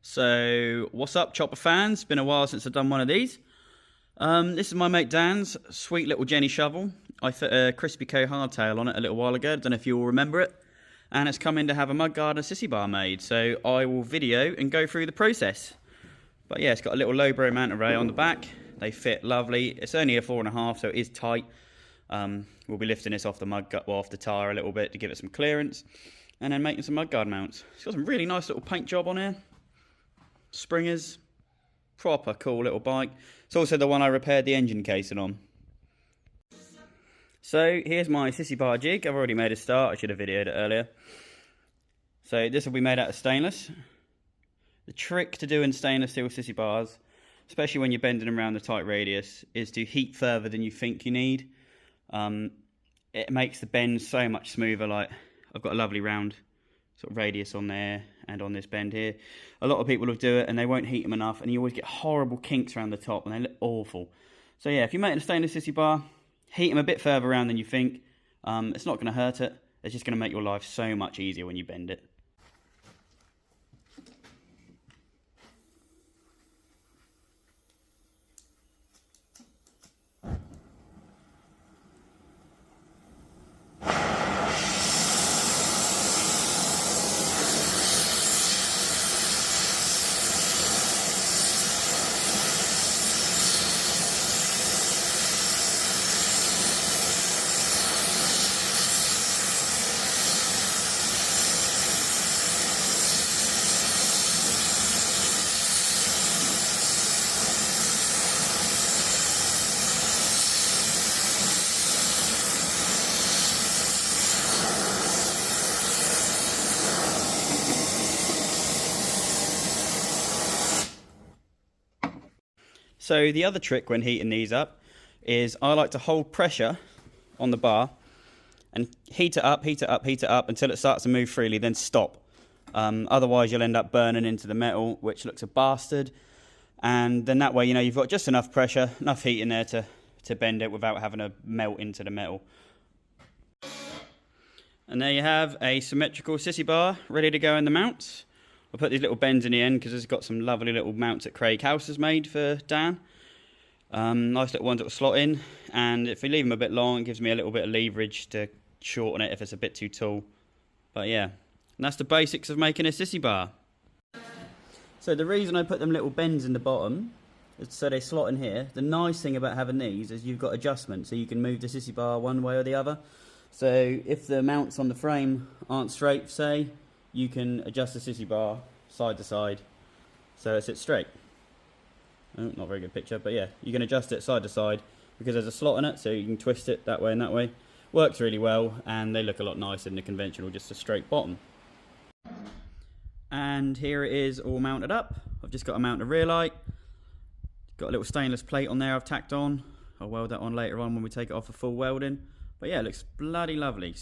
So, what's up, chopper fans? Been a while since I've done one of these. This is my mate Dan's sweet little Jenny shovel. I fit a Crispy Co hardtail on it a little while ago. Don't know if you all remember it. And it's come in to have a mudguard and a sissy bar made. So I will video and go through the process. But yeah, it's got a little lowbrow mount array on the back. They fit lovely. It's only a 4.5, so it is tight. We'll be lifting this off the mudguard, well, off the tyre a little bit to give it some clearance. And then making some mudguard mounts. It's got some really nice little paint job on here. Springers, proper cool little bike. It's also the one I repaired the engine casing on. So here's my sissy bar jig. I've already made a start. I should have videoed it earlier. So this will be made out of stainless. The trick to doing stainless steel sissy bars, especially when you're bending around the tight radius, is to heat further than you think you need. It makes the bend so much smoother. Like, I've got a lovely round sort of radius on there and on this bend here. A lot of people will do it and they won't heat them enough, and you always get horrible kinks around the top and they look awful. So yeah, if you're making a stainless sissy bar, heat them a bit further around than you think. It's not going to hurt it. It's just going to make your life so much easier when you bend it. So the other trick when heating these up is I like to hold pressure on the bar and heat it up, heat it up, heat it up until it starts to move freely, then stop. Otherwise you'll end up burning into the metal, which looks a bastard. And then that way, you know, you've got just enough pressure, enough heat in there to bend it without having to melt into the metal. And there you have a symmetrical sissy bar ready to go in the mounts. I'll put these little bends in the end because it's got some lovely little mounts that Craig House has made for Dan. Nice little ones that will slot in, and if we leave them a bit long, it gives me a little bit of leverage to shorten it if it's a bit too tall. But yeah, and that's the basics of making a sissy bar. So the reason I put them little bends in the bottom is so they slot in here. The nice thing about having these is you've got adjustment, so you can move the sissy bar one way or the other. So if the mounts on the frame aren't straight, say, you can adjust the sissy bar side to side so it sits straight. Oh, not a very good picture, but yeah, you can adjust it side to side because there's a slot in it, so you can twist it that way and that way. Works really well, and they look a lot nicer than the conventional, just a straight bottom. And here it is all mounted up. I've just got to mount a rear light. Got a little stainless plate on there I've tacked on. I'll weld that on later on when we take it off for full welding. But yeah, it looks bloody lovely.